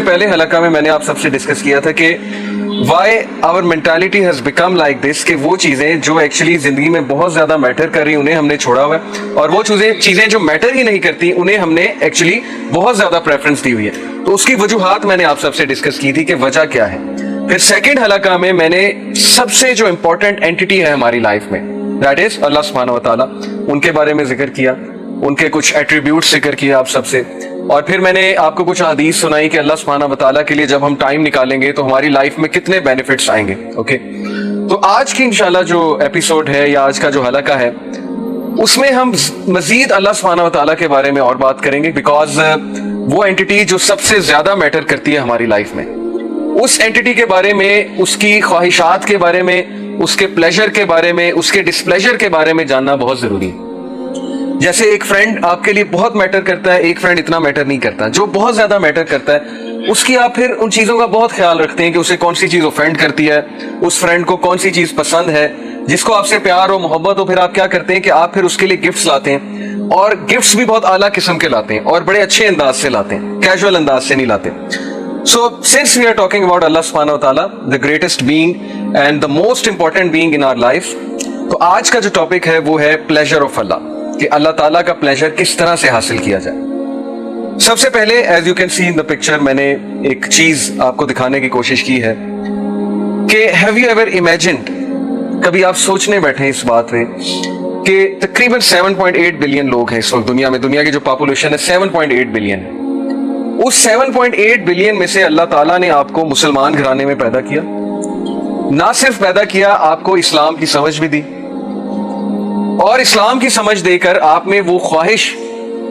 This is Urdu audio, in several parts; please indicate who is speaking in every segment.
Speaker 1: پہلے حلقہ میں نے آپ سب سے ڈسکس کیا تھا کہ why our mentality has become like this, کہ وہ چیزیں جو ایکچولی زندگی میں بہت زیادہ میٹر کر رہی انہیں ہم نے چھوڑا ہوا ہے، اور وہ چیزیں جو میٹر ہی نہیں کرتی انہیں ہم نے ایکچولی بہت زیادہ پریفرنس دی ہوئی ہے. تو اس کی وجوہات میں نے آپ سب سے ڈسکس کی تھی کہ وجہ کیا ہے. پھر سیکنڈ حلقہ میں نے سب سے جو امپورٹنٹ اینٹیٹی ہے ہماری لائف میں، دیٹ از اللہ سبحانہ و تعالیٰ، ان کے بارے میں ذکر کیا، ان کے کچھ ایٹریبیوٹ ذکر کیا آپ سب سے. اور پھر میں نے آپ کو کچھ حدیث سنائی کہ اللہ سبحانہ و تعالیٰ کے لیے جب ہم ٹائم نکالیں گے تو ہماری لائف میں کتنے بینیفٹس آئیں گے. اوکے، تو آج کی انشاءاللہ جو ایپیسوڈ ہے یا آج کا جو حلقہ ہے اس میں ہم مزید اللہ سبحانہ و تعالیٰ کے بارے میں اور بات کریں گے، بیکاز وہ اینٹیٹی جو سب سے زیادہ میٹر کرتی ہے ہماری لائف میں، اس اینٹیٹی کے بارے میں، اس کی خواہشات کے بارے میں، اس کے پلیجر کے بارے میں، اس کے ڈسپلیجر کے بارے میں جاننا بہت ضروری ہے. جیسے ایک فرینڈ آپ کے لیے بہت میٹر کرتا ہے، ایک فرینڈ اتنا میٹر نہیں کرتا. جو بہت زیادہ میٹر کرتا ہے اس کی آپ پھر ان چیزوں کا بہت خیال رکھتے ہیں کہ اسے کون سی چیز اوفینڈ کرتی ہے، اس فرینڈ کو کون سی چیز پسند ہے، جس کو آپ سے پیار ہو، محبت ہو. پھر آپ کیا کرتے ہیں کہ آپ پھر اس کے لیے گفٹس لاتے ہیں، اور گفٹس بھی بہت اعلیٰ قسم کے لاتے ہیں اور بڑے اچھے انداز سے لاتے ہیں، کیجول انداز سے نہیں لاتے. So since we are talking about Allah subhanahu wa ta'ala, the greatest being and the most important being in our life, تو آج کا جو ٹاپک ہے وہ ہے pleasure of Allah، کہ اللہ تعالیٰ کا pleasure کس طرح سے حاصل کیا جائے. سب سے پہلے as you can see in the picture میں نے ایک چیز آپ کو دکھانے کی کوشش کی ہے کہ have you ever imagined، کبھی آپ سوچنے بیٹھے اس بات پہ کہ تقریباً 7.8 بلین لوگ ہیں اس وقت دنیا میں، دنیا کی جو پاپولیشن ہے 7.8 بلین ہے. اس 7.8 بلین میں سے اللہ تعالیٰ نے آپ کو مسلمان گھرانے میں پیدا کیا. نہ صرف پیدا کیا، آپ کو اسلام کی سمجھ بھی دی، اور اسلام کی سمجھ دے کر آپ میں وہ خواہش،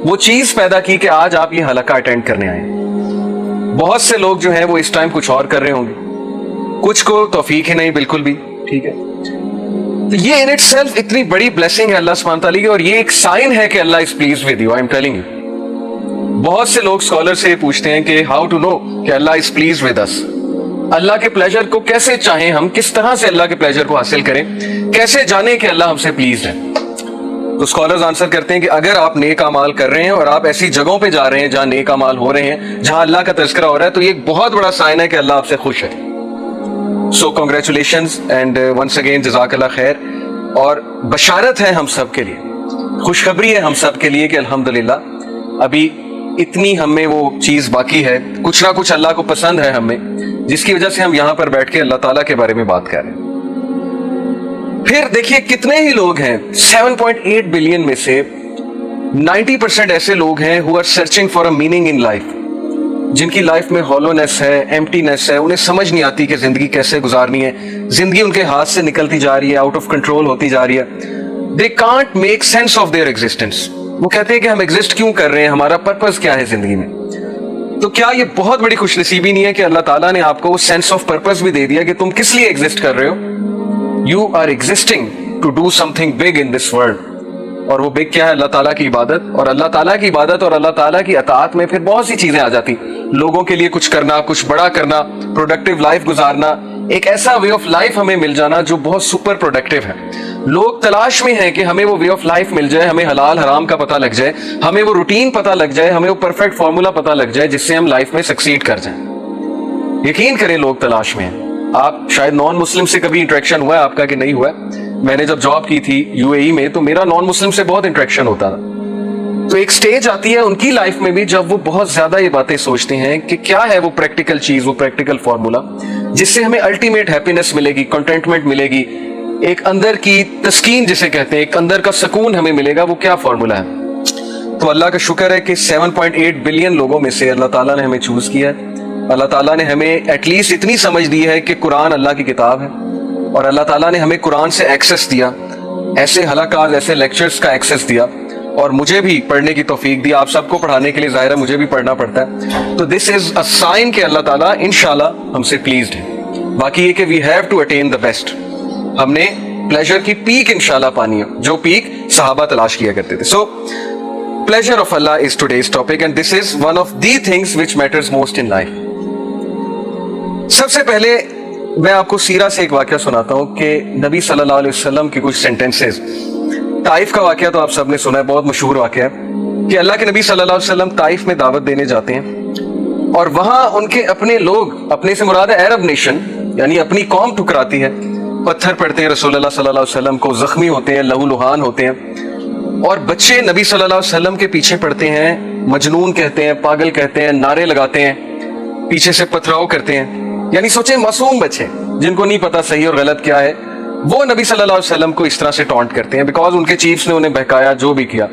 Speaker 1: وہ چیز پیدا کی کہ آج آپ یہ حلقہ اٹینڈ کرنے آئے. بہت سے لوگ جو ہیں وہ اس ٹائم کچھ اور کر رہے ہوں گے، کچھ کو توفیق ہی نہیں بالکل بھی. ٹھیک ہے، تو یہ ان اٹ سیلف اتنی بڑی بلیسنگ ہے اللہ سبحانہ تعالیٰ کی، اور یہ ایک سائن ہے کہ Allah is pleased with you. I'm telling you. بہت سے لوگ اسکالر سے پوچھتے ہیں کہ ہاؤ ٹو نو کہ Allah is pleased with us, اللہ کے پلیجر کو کیسے چاہیں ہم، کس طرح سے اللہ کے پلیجر کو حاصل کریں، کیسے جانیں کہ اللہ ہم سے پلیز ہے. تو اسکالرز آنسر کرتے ہیں کہ اگر آپ نیک اعمال کر رہے ہیں اور آپ ایسی جگہوں پہ جا رہے ہیں جہاں نیک اعمال ہو رہے ہیں، جہاں اللہ کا تذکرہ ہو رہا ہے، تو یہ ایک بہت بڑا سائن ہے کہ اللہ آپ سے خوش ہے. سو کنگریچولیشنز اینڈ ونس اگین جزاک اللہ خیر. اور بشارت ہے ہم سب کے لیے، خوشخبری ہے ہم سب کے لیے کہ الحمدللہ ابھی اتنی ہم میں وہ چیز باقی ہے، کچھ نہ کچھ اللہ کو پسند ہے ہم میں، جس کی وجہ سے ہم یہاں پر بیٹھ کے اللہ تعالیٰ کے بارے میں بات کر رہے ہیں. پھر دیکھیے کتنے ہی لوگ ہیں 7.8 بلین میں سے 90% ایسے لوگ ہیں who are searching for a meaning in life، جن کی لائف میں ہالونیس ہے، ایمپٹینیس ہے، انہیں سمجھ نہیں آتی کہ زندگی کیسے گزارنی ہے، زندگی ان کے ہاتھ سے نکلتی جا رہی ہے، آؤٹ آف کنٹرول ہوتی جا رہی ہے. they can't make sense of their existence. وہ کہتے ہیں کہ ہم ایگزسٹ کیوں کر رہے ہیں، ہمارا پرپز کیا ہے زندگی میں. تو کیا یہ بہت بڑی خوش نصیبی نہیں ہے کہ اللہ تعالیٰ نے آپ کو وہ سینس آف پرپز بھی دے دیا کہ تم کس لیے ایگزسٹ کر رہے ہو. You are existing to do something big in this world. اور وہ بگ کیا ہے؟ اللہ تعالیٰ کی عبادت. اور اللہ تعالیٰ کی عبادت اور اللہ تعالیٰ کی اطاعت میں پھر بہت سی چیزیں آ جاتی، لوگوں کے لیے کچھ کرنا، کچھ بڑا کرنا، پروڈکٹیو لائف گزارنا، ایک ایسا وے آف لائف ہمیں مل جانا جو بہت سپر پروڈکٹیو ہے. لوگ تلاش میں ہیں کہ ہمیں وہ وے آف لائف مل جائے، ہمیں حلال حرام کا پتہ لگ جائے، ہمیں وہ روٹین پتہ لگ جائے، ہمیں وہ پرفیکٹ فارمولا پتہ لگ جائے جس سے ہم لائف میں سکسیڈ کر جائیں. یقین کریں لوگ تلاش میں ہیں. آپ شاید نان مسلم سے کبھی انٹریکشن ہوا ہے آپ کا کہ نہیں ہوا ہے. میں نے جب جاب کی تھی UAE میں تو میرا نان مسلم سے بہت انٹریکشن ہوتا تھا. تو ایک سٹیج آتی ہے ان کی لائف میں بھی جب وہ بہت زیادہ یہ باتیں سوچتے ہیں کہ کیا ہے وہ پریکٹیکل چیز، وہ پریکٹیکل فارمولا جس سے ہمیں الٹیمیٹ ہیپینس ملے گی، کنٹینٹمنٹ ملے گی، ایک اندر کی تسکین جسے کہتے ہیں، ایک اندر کا سکون ہمیں ملے گا. وہ کیا فارمولا ہے؟ تو اللہ کا شکر ہے کہ 7.8 بلین لوگوں میں سے اللہ تعالیٰ نے ہمیں چوز کیا ہے. اللہ تعالیٰ نے ہمیں ایٹ لیسٹ اتنی سمجھ دی ہے کہ قرآن اللہ کی کتاب ہے، اور اللہ تعالیٰ نے ہمیں قرآن سے ایکسس دیا، ایسے حلقات، ایسے لیکچرز کا ایکسس دیا، اور مجھے بھی پڑھنے کی توفیق دی. آپ سب کو پڑھانے کے لیے ظاہر ہے مجھے بھی پڑھنا پڑتا ہے. تو دس از اے سائن کہ اللہ تعالیٰ انشاءاللہ ہم سے پلیزڈ ہے. باقی یہ کہ we have to attain the best. ہم نے پلیجر کی پیک انشاءاللہ پانی ہے، جو پیک صحابہ تلاش کیا کرتے تھے. سو pleasure of Allah is today's topic and this is one of the things which matters most in life. سب سے پہلے میں آپ کو سیرہ سے ایک واقعہ سناتا ہوں کہ نبی صلی اللہ علیہ وسلم کی کچھ سینٹنسز. طائف کا واقعہ تو آپ سب نے سنا ہے، بہت مشہور واقعہ ہے کہ اللہ کے نبی صلی اللہ علیہ وسلم طائف میں دعوت دینے جاتے ہیں. اور وہاں ان کے اپنے لوگ، اپنے سے مراد ہے عرب نیشن، یعنی اپنی قوم ٹھکراتی ہے، پتھر پڑتے ہیں رسول اللہ صلی اللہ علیہ وسلم کو، زخمی ہوتے ہیں، لہو لہان ہوتے ہیں، اور بچے نبی صلی اللہ علیہ وسلم کے پیچھے پڑتے ہیں، مجنون کہتے ہیں، پاگل کہتے ہیں، نعرے لگاتے ہیں، پیچھے سے پتھراؤ کرتے ہیں. یعنی سوچیں معصوم بچے جن کو نہیں پتا صحیح اور غلط کیا ہے، وہ نبی صلی اللہ علیہ وسلم کو اس طرح سے ٹونٹ کرتے ہیں بیکاز ان کے چیفز نے انہیں بہکایا، جو بھی کیا.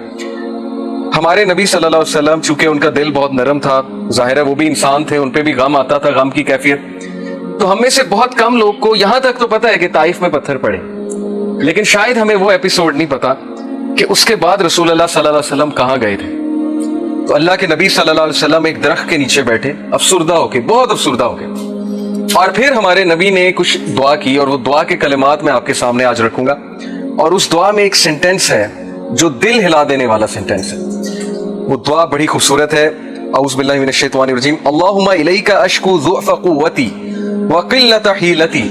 Speaker 1: ہمارے نبی صلی اللہ علیہ وسلم چونکہ ان کا دل بہت نرم تھا، ظاہر ہے وہ بھی انسان تھے، ان پہ بھی غم آتا تھا، غم کی کیفیت. تو ہم میں سے بہت کم لوگ کو یہاں تک تو پتہ ہے کہ طائف میں پتھر پڑے، لیکن شاید ہمیں وہ ایپیسوڈ نہیں پتا کہ اس کے بعد رسول اللہ صلی اللہ علیہ وسلم کہاں گئے تھے. تو اللہ کے نبی صلی اللہ علیہ وسلم ایک درخت کے نیچے بیٹھے، افسردہ ہو کے، بہت افسردہ ہو کے، اور پھر ہمارے نبی نے کچھ دعا کی، اور وہ دعا کے کلمات میں آپ کے سامنے آج رکھوں گا. اور اس دعا میں ایک سینٹنس ہے جو دل ہلا دینے والا سینٹنس ہے. وہ دعا بڑی خوبصورت ہے. اعوذ باللہ من الشیطان الرجیم. اللہم الیک اشکو ضعف قوتی وقلت حیلتی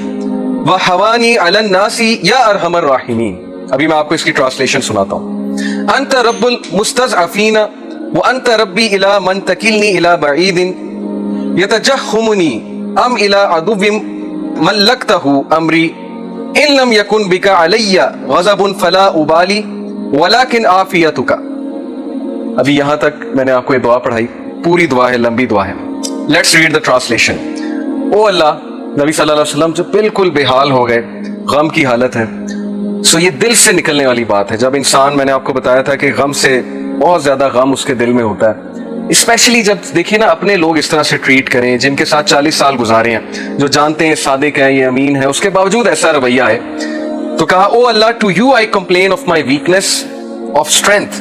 Speaker 1: وحوانی علی الناس یا ارحم الراحمین. ابھی میں آپ کو اس کی ٹرانسلیشن سناتا ہوں. انت رب المستضعفین وانت ربی الی من تکلنی الی بعید یتجہمنی ام الی عدو ملکتہ امری ان لم یکن بک علی غضب فلا ابالی ولکن عافیتک. ابھی یہاں تک میں نے آپ کو یہ دعا پڑھائی، پوری دعا ہے، لمبی دعا ہے. Let's read the translation. او اللہ، نبی صلی اللہ علیہ وسلم جو بالکل بے حال ہو گئے، غم کی حالت ہے. سو یہ دل سے نکلنے والی بات ہے. جب انسان، میں نے آپ کو بتایا تھا کہ غم سے بہت زیادہ غم اس کے دل میں ہوتا ہے، اسپیشلی جب دیکھیں نا اپنے لوگ اس طرح سے ٹریٹ کریں، جن کے ساتھ 40 سال گزارے ہیں، جو جانتے ہیں صادق ہے، یہ امین ہے، اس کے باوجود ایسا رویہ ہے. تو کہا O Allah, to you I complain of my weakness of strength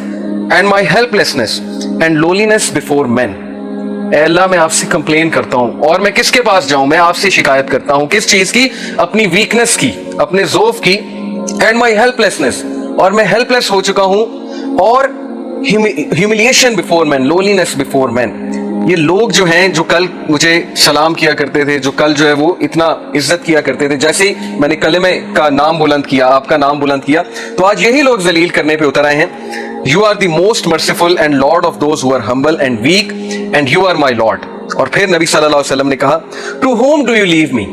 Speaker 1: and my helplessness and loneliness before men. اے اللہ، میں آپ سے کمپلین کرتا ہوں، اور میں کس کے پاس جاؤں؟ میں آپ سے شکایت کرتا ہوں. کس چیز کی؟ اپنی ویکنیس کی، اپنے ضعف کی. اینڈ مائی ہیلپلیسنس، اور میں ہیلپ لیس ہو چکا ہوں. اور ہیوملیشن بفور مین، لولینس بفور مین. یہ لوگ جو ہیں، جو کل مجھے سلام کیا کرتے تھے، جو کل جو ہے وہ اتنا عزت کیا کرتے تھے، جیسے ہی میں نے کلمے کا نام بلند کیا، آپ کا نام بلند کیا، تو آج یہی لوگ ذلیل کرنے پہ اتر آئے ہیں. You are the most merciful and Lord of those who are humble and weak, and you are my Lord. اور پھر نبی صلی اللہ علیہ وسلم نے کہا To whom do you leave me?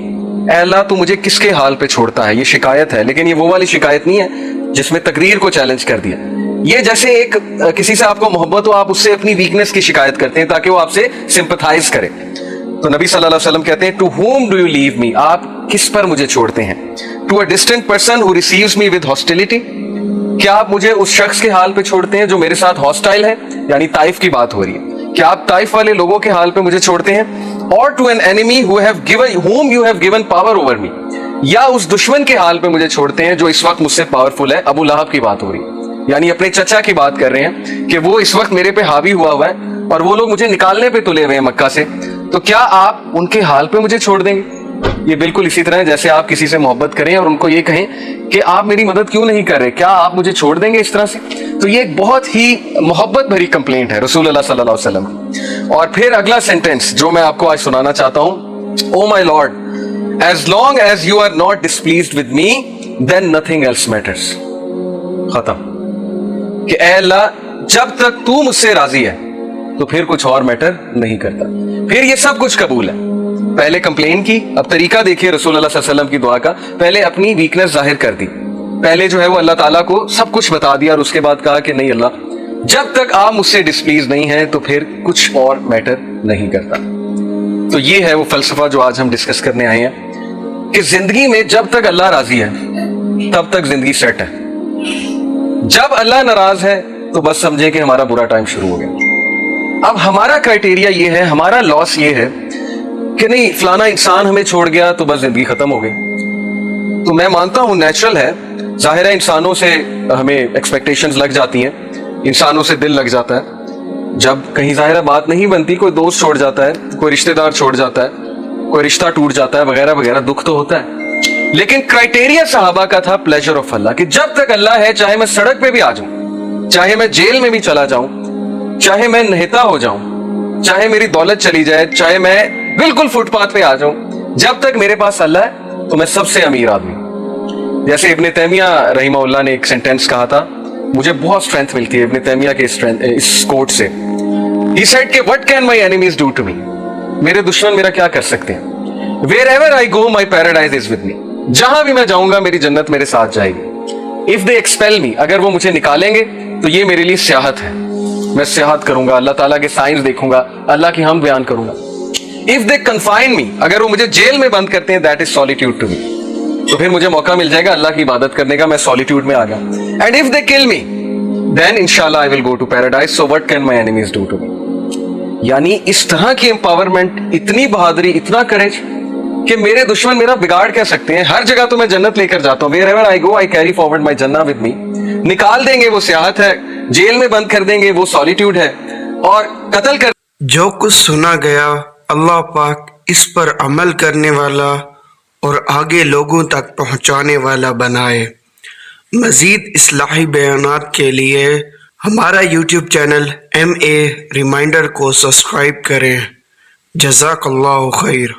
Speaker 1: اے اللہ، تو مجھے کس کے حال پہ چھوڑتا ہے؟ یہ شکایت ہے، لیکن یہ وہ والی شکایت نہیں ہے جس میں تقریر کو چیلنج کر دیا. یہ جیسے ایک کسی سے آپ کو محبت ہو، آپ اس سے اپنی ویکنیس کی شکایت کرتے ہیں تاکہ وہ آپ سے سمپتھائز کرے. تو نبی صلی اللہ علیہ وسلم کہتے ہیں To whom do you leave me? آپ کس پر مجھے چھوڑتے ہیں؟ To a distant person who receives me with hostility. کیا آپ مجھے اس شخص کے حال پہ چھوڑتے ہیں جو میرے ساتھ ہاسٹائل ہے؟ یعنی طائف کی بات ہو رہی ہے. کیا آپ طائف والے لوگوں کے حال پہ مجھے چھوڑتے ہیں؟ اور to an enemy whom you have given power over me. یا اس دشمن کے حال پہ مجھے چھوڑتے ہیں جو اس وقت مجھ سے پاورفل ہے. ابو لہب کی بات ہو رہی ہے، یعنی اپنے چچا کی بات کر رہے ہیں کہ وہ اس وقت میرے پہ حاوی ہوا ہے اور وہ لوگ مجھے نکالنے پہ تلے ہوئے ہیں مکہ سے. تو کیا آپ ان کے حال پہ مجھے چھوڑ دیں گے؟ یہ بالکل اسی طرح ہے جیسے آپ کسی سے محبت کریں اور ان کو یہ کہیں کہ آپ میری مدد کیوں نہیں کر رہے، کیا آپ مجھے چھوڑ دیں گے اس طرح سے؟ تو یہ ایک بہت ہی محبت بھری کمپلینٹ ہے رسول اللہ صلی اللہ علیہ وسلم کی. اور پھر اگلا سینٹینس جو میں آپ کو آج سنانا چاہتا ہوں، O my Lord, as long as you are not displeased with me then nothing else matters. ختم. کہ اے اللہ، جب تک تو مجھ سے راضی ہے تو پھر کچھ اور میٹر نہیں کرتا، پھر یہ سب کچھ قبول ہے. پہلے کمپلین کی، اب طریقہ دیکھیے رسول اللہ صلی اللہ علیہ وسلم کی دعا کا. پہلے اپنی ویکنس ظاہر کر دی، پہلے جو ہے وہ اللہ تعالیٰ کو سب کچھ بتا دیا، اور اس کے بعد کہا کہ نہیں اللہ، جب تک آپ مجھ سے ڈسپلیز نہیں ہیں تو پھر کچھ اور میٹر نہیں کرتا. تو یہ ہے وہ فلسفہ جو آج ہم ڈسکس کرنے آئے ہیں کہ زندگی میں جب تک اللہ راضی ہے تب تک زندگی سیٹ ہے. جب اللہ ناراض ہے تو بس سمجھے کہ ہمارا برا ٹائم شروع ہو گیا. اب ہمارا کرائٹیریا یہ ہے، ہمارا لاس یہ ہے کہ نہیں فلانا انسان ہمیں چھوڑ گیا تو بس زندگی ختم ہو گئی. تو میں مانتا ہوں نیچرل ہے، ظاہر ہے انسانوں سے ہمیں ایکسپیکٹیشنز لگ جاتی ہیں، انسانوں سے دل لگ جاتا ہے. جب کہیں ظاہر بات نہیں بنتی، کوئی دوست چھوڑ جاتا ہے، کوئی رشتہ دار چھوڑ جاتا ہے، کوئی رشتہ ٹوٹ جاتا ہے وغیرہ وغیرہ، دکھ تو ہوتا ہے. لیکن کرائٹیریا صحابہ کا تھا پلیجر آف اللہ، کہ جب تک اللہ ہے، چاہے میں سڑک پہ بھی آ جاؤں، چاہے میں جیل میں بھی چلا جاؤں، چاہے میں نہتا ہو جاؤں، چاہے میری دولت چلی جائے، چاہے میں بالکل فٹ پاتھ پہ آ جاؤں، جب تک میرے پاس اللہ ہے تو میں سب سے امیر آدمی. جیسے ابن تیمیہ رحمہ اللہ نے ایک سینٹینس کہا تھا، مجھے بہت اسٹرینتھ ملتی ہے ابن تیمیہ کے اس کوٹ سے. He said کہ what can my enemies do to me؟ میرے دشمن میرا کیا کر سکتے ہیں؟ Wherever I go, my paradise is with me. جہاں بھی میں جاؤں گا میری جنت میرے ساتھ جائے گی. If they expel me, اگر وہ مجھے نکالیں گے تو یہ میرے لیے سیاحت ہے. میں سیاحت کروں گا, اللہ تعالیٰ کے سائنس دیکھوں گا, اللہ کی حمد بیان کروں گا. If they confine me, اگر وہ مجھے جیل میں بند کرتے ہیں, that is solitude to me. تو پھر مجھے موقع مل جائے گا اللہ کی عبادت کرنے کا, میں سولیٹیوڈ میں آ گیا. And if they kill me, then inshallah I will go to paradise. So what can my enemies do to me? یعنی اس طرح کی امپاورمنٹ, اتنی بہادری, اتنا کریج کہ میرے دشمن میرا بگاڑ کیا سکتے ہیں. ہر جگہ تو میں جنت لے کر جاتا ہوں. Wherever I go, I carry forward my Jannah with me. نکال دیں گے وہ سیاحت ہے, جیل میں بند کر دیں گے وہ سولیٹیوڈ ہے, اور قتل کر.
Speaker 2: جو کچھ سنا گیا اللہ پاک اس پر عمل کرنے والا اور آگے لوگوں تک پہنچانے والا بنائے. مزید اصلاحی بیانات کے لیے ہمارا یوٹیوب چینل MA ریمائنڈر کو سبسکرائب کریں. جزاک اللہ خیر.